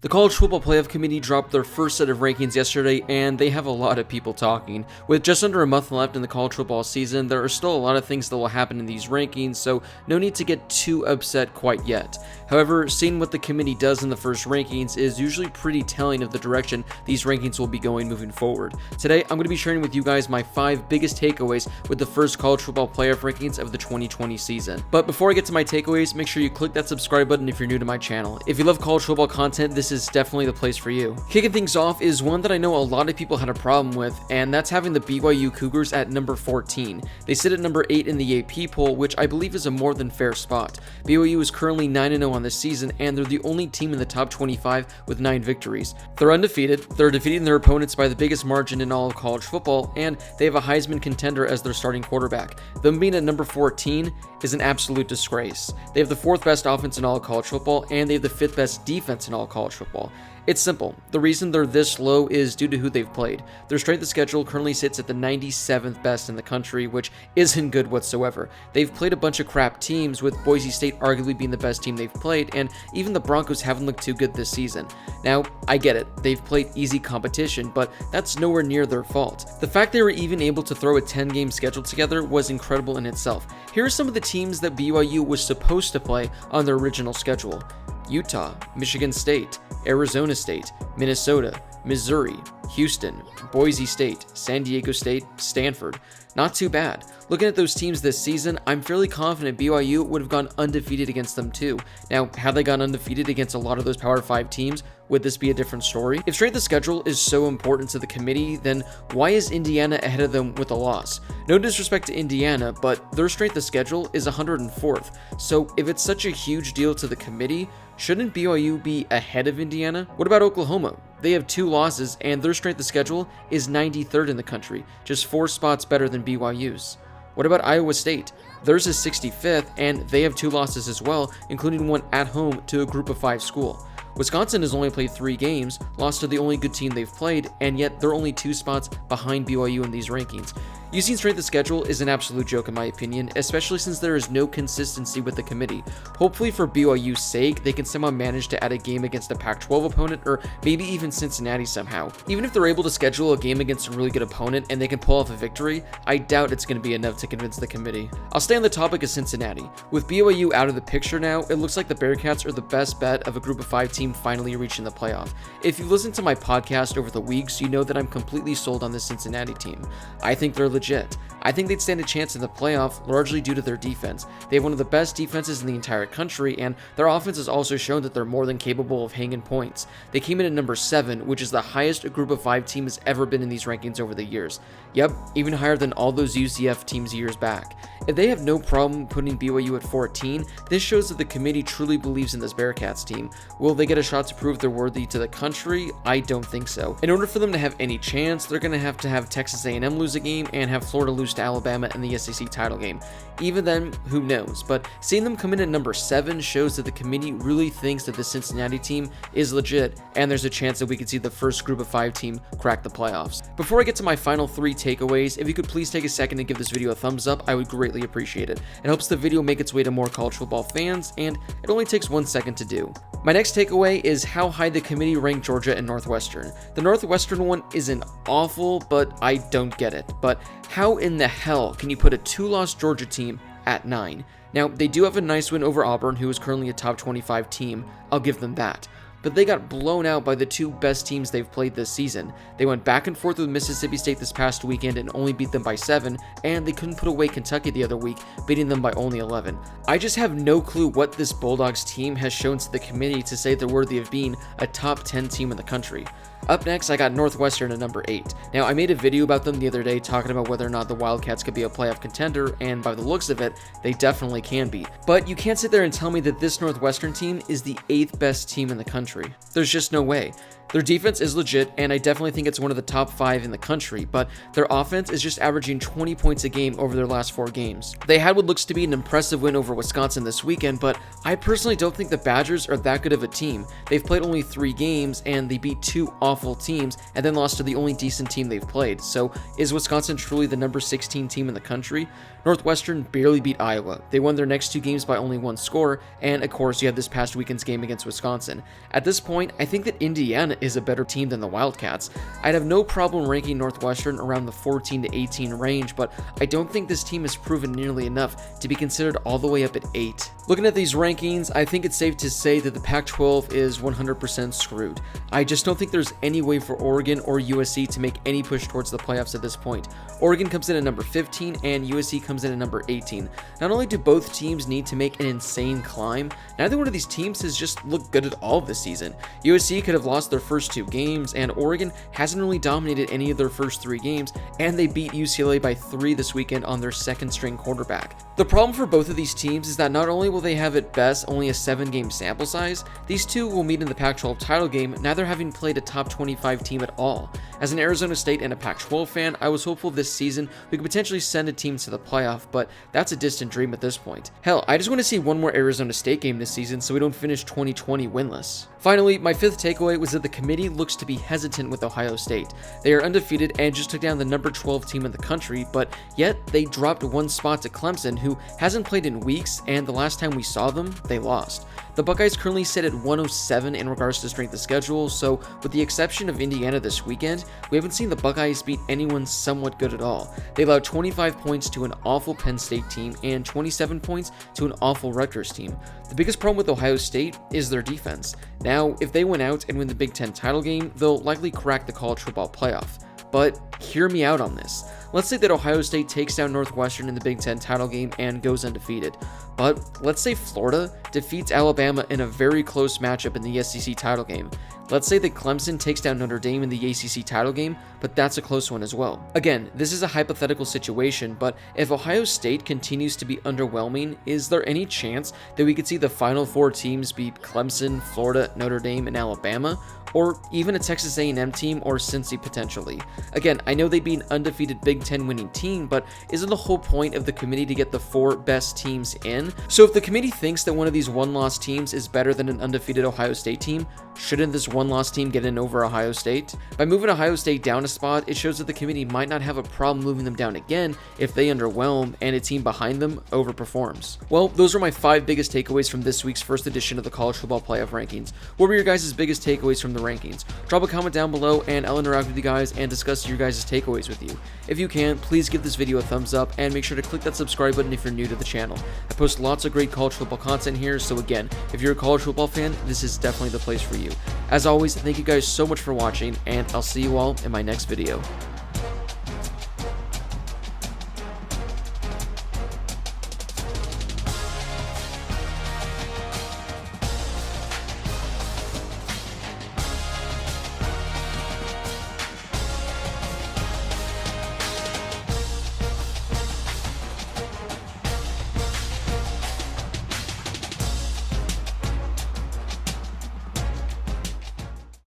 The College Football Playoff Committee dropped their first set of rankings yesterday, and they have a lot of people talking. With just under a month left in the college football season, there are still a lot of things that will happen in these rankings, so no need to get too upset quite yet. However, seeing what the committee does in the first rankings is usually pretty telling of the direction these rankings will be going moving forward. Today, I'm going to be sharing with you guys my 5 biggest takeaways with the first College Football Playoff rankings of the 2020 season. But before I get to my takeaways, make sure you click that subscribe button if you're new to my channel. If you love college football content, this is definitely the place for you. Kicking things off is one that I know a lot of people had a problem with, and that's having the BYU Cougars at number 14. They sit at number 8 in the AP poll, which I believe is a more than fair spot. BYU is currently 9-0 on this season, and they're the only team in the top 25 with 9 victories. They're undefeated, they're defeating their opponents by the biggest margin in all of college football, and they have a Heisman contender as their starting quarterback. Them being at number 14 is an absolute disgrace. They have the 4th best offense in all of college football, and they have the 5th best defense in all of college football. It's simple. The reason they're this low is due to who they've played. Their strength of schedule currently sits at the 97th best in the country, which isn't good whatsoever. They've played a bunch of crap teams, with Boise State arguably being the best team they've played, and even the Broncos haven't looked too good this season. Now, I get it. They've played easy competition, but that's nowhere near their fault. The fact they were even able to throw a 10-game schedule together was incredible in itself. Here are some of the teams that BYU was supposed to play on their original schedule: Utah, Michigan State, Arizona State, Minnesota, Missouri, Houston, Boise State, San Diego State, Stanford. Not too bad. Looking at those teams this season, I'm fairly confident BYU would have gone undefeated against them too. Now, had they gone undefeated against a lot of those Power 5 teams, would this be a different story? If strength of schedule is so important to the committee, then why is Indiana ahead of them with a loss? No disrespect to Indiana, but their strength of schedule is 104th. So if it's such a huge deal to the committee, shouldn't BYU be ahead of Indiana? What about Oklahoma? They have 2 losses, and their strength of schedule is 93rd in the country, just 4 spots better than BYU's. What about Iowa State? Theirs is 65th, and they have 2 losses as well, including one at home to a group of 5 school. Wisconsin has only played 3 games, lost to the only good team they've played, and yet they're only 2 spots behind BYU in these rankings. Using strength of schedule is an absolute joke in my opinion, especially since there is no consistency with the committee. Hopefully for BYU's sake, they can somehow manage to add a game against a Pac-12 opponent, or maybe even Cincinnati somehow. Even if they're able to schedule a game against a really good opponent and they can pull off a victory, I doubt it's going to be enough to convince the committee. I'll stay on the topic of Cincinnati. With BYU out of the picture now, it looks like the Bearcats are the best bet of a group of 5 team finally reaching the playoff. If you've listened to my podcast over the weeks, you know that I'm completely sold on the Cincinnati team. I think they're legit. I think they'd stand a chance in the playoff, largely due to their defense. They have one of the best defenses in the entire country, and their offense has also shown that they're more than capable of hanging points. They came in at number 7, which is the highest a group of 5 team has ever been in these rankings over the years. Yep, even higher than all those UCF teams years back. If they have no problem putting BYU at 14, this shows that the committee truly believes in this Bearcats team. Will they get a shot to prove they're worthy to the country? I don't think so. In order for them to have any chance, they're going to have Texas A&M lose a game and have Florida lose to Alabama in the SEC title game. Even then, who knows? But seeing them come in at number 7 shows that the committee really thinks that the Cincinnati team is legit, and there's a chance that we could see the first group of 5 team crack the playoffs. Before I get to my final 3 takeaways, if you could please take a second to give this video a thumbs up, I would greatly appreciate it. It helps the video make its way to more college football fans, and it only takes 1 second to do. My next takeaway is how high the committee ranked Georgia and Northwestern. The Northwestern one isn't awful, but I don't get it. But how in the hell can you put a 2-loss Georgia team at 9? Now, they do have a nice win over Auburn, who is currently a top 25 team. I'll give them that. But they got blown out by the 2 best teams they've played this season. They went back and forth with Mississippi State this past weekend and only beat them by 7, and they couldn't put away Kentucky the other week, beating them by only 11. I just have no clue what this Bulldogs team has shown to the committee to say they're worthy of being a top 10 team in the country. Up next, I got Northwestern at number 8. Now, I made a video about them the other day talking about whether or not the Wildcats could be a playoff contender, and by the looks of it, they definitely can be. But you can't sit there and tell me that this Northwestern team is the 8th best team in the country. There's just no way. Their defense is legit, and I definitely think it's one of the top 5 in the country, but their offense is just averaging 20 points a game over their last 4 games. They had what looks to be an impressive win over Wisconsin this weekend, but I personally don't think the Badgers are that good of a team. They've played only 3 games, and they beat 2 awful teams, and then lost to the only decent team they've played. So is Wisconsin truly the number 16 team in the country? Northwestern barely beat Iowa. They won their next 2 games by only 1 score, and of course you have this past weekend's game against Wisconsin. At this point, I think that Indiana is a better team than the Wildcats. I'd have no problem ranking Northwestern around the 14 to 18 range, but I don't think this team has proven nearly enough to be considered all the way up at 8. Looking at these rankings, I think it's safe to say that the Pac-12 is 100% screwed. I just don't think there's any way for Oregon or USC to make any push towards the playoffs at this point. Oregon comes in at number 15 and USC comes in at number 18. Not only do both teams need to make an insane climb, neither one of these teams has just looked good at all this season. USC could have lost their first 2 games, and Oregon hasn't really dominated any of their first 3 games, and they beat UCLA by 3 this weekend on their second string quarterback. The problem for both of these teams is that not only will they have at best only a 7-game sample size, these two will meet in the Pac-12 title game, neither having played a top 25 team at all. As an Arizona State and a Pac-12 fan, I was hopeful this season we could potentially send a team to the playoff, but that's a distant dream at this point. Hell, I just want to see one more Arizona State game this season so we don't finish 2020 winless. Finally, my 5th takeaway was that the committee looks to be hesitant with Ohio State. They are undefeated and just took down the number 12 team in the country, but yet they dropped 1 spot to Clemson, who hasn't played in weeks, and the last time we saw them, they lost. The Buckeyes currently sit at 107 in regards to strength of schedule, so with the exception of Indiana this weekend, we haven't seen the Buckeyes beat anyone somewhat good at all. They allowed 25 points to an awful Penn State team and 27 points to an awful Rutgers team. The biggest problem with Ohio State is their defense. Now, if they win out and win the Big Ten title game, they'll likely crack the college football playoff. But hear me out on this. Let's say that Ohio State takes down Northwestern in the Big Ten title game and goes undefeated. But let's say Florida defeats Alabama in a very close matchup in the SEC title game. Let's say that Clemson takes down Notre Dame in the ACC title game, but that's a close one as well. Again, this is a hypothetical situation, but if Ohio State continues to be underwhelming, is there any chance that we could see the final 4 teams be Clemson, Florida, Notre Dame, and Alabama? Or even a Texas A&M team or Cincy potentially. Again, I know they'd be an undefeated Big Ten winning team, but isn't the whole point of the committee to get the 4 best teams in? So if the committee thinks that one of these 1-loss teams is better than an undefeated Ohio State team, shouldn't this 1-loss team get in over Ohio State? By moving Ohio State down a spot, it shows that the committee might not have a problem moving them down again if they underwhelm and a team behind them overperforms. Well, those are my 5 biggest takeaways from this week's first edition of the College Football Playoff Rankings. What were your guys' biggest takeaways from the rankings? Drop a comment down below and I'll interact with you guys and discuss your guys' takeaways with you. If you can, please give this video a thumbs up and make sure to click that subscribe button if you're new to the channel. I post lots of great college football content here, so again, if you're a college football fan, this is definitely the place for you. As always, thank you guys so much for watching, and I'll see you all in my next video.